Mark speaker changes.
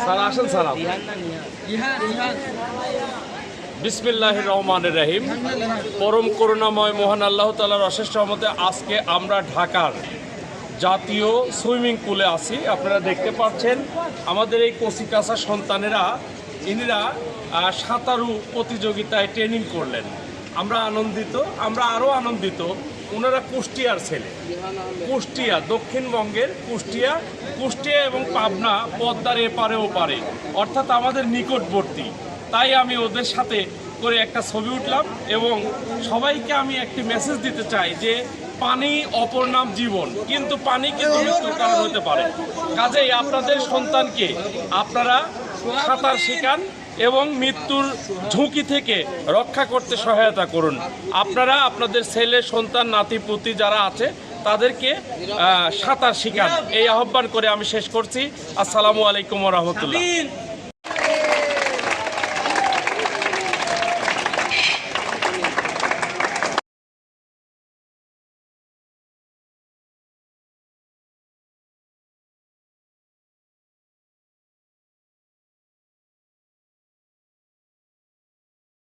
Speaker 1: সারা আসেন সারা। বিসমিল্লাহির রহমানির রহিম। পরম করুণাময় মহান আল্লাহ তাআলার অশেষ রহমতে আজকে আমরা ঢাকার জাতীয় সুইমিং পুলে আছি। আপনারা দেখতে পাচ্ছেন আমাদের এই কচিকাঁচা সন্তানেরা ইনিরা সাঁতারু প্রতিযোগিতায় ট্রেনিং করলেন। আমরা আনন্দিত, আমরা আরও আনন্দিত। ওনারা কুষ্টিয়ার ছেলে, কুষ্টিয়া, দক্ষিণবঙ্গের কুষ্টিয়া এবং পাবনা পদ্মার এপারে ওপারে, অর্থাৎ আমাদের নিকটবর্তী। তাই আমি ওদের সাথে করে একটা ছবি উঠলাম এবং সবাইকে আমি একটি মেসেজ দিতে চাই যে পানি অপর নাম জীবন, কিন্তু পানি কিন্তু মৃত্যুর কারণ হতে পারে। কাজেই আপনাদের সন্তানকে আপনারা সাঁতার শেখান এবং মৃত্যুর ঝুঁকি থেকে রক্ষা করতে সহায়তা করুন। আপনারা আপনাদের ছেলে সন্তান নাতিপুতি যারা আছে তাদেরকে সাঁতার শেখান। এই আহ্বান করে আমি শেষ করছি। আসসালামু আলাইকুম ওয়া রাহমাতুল্লাহ।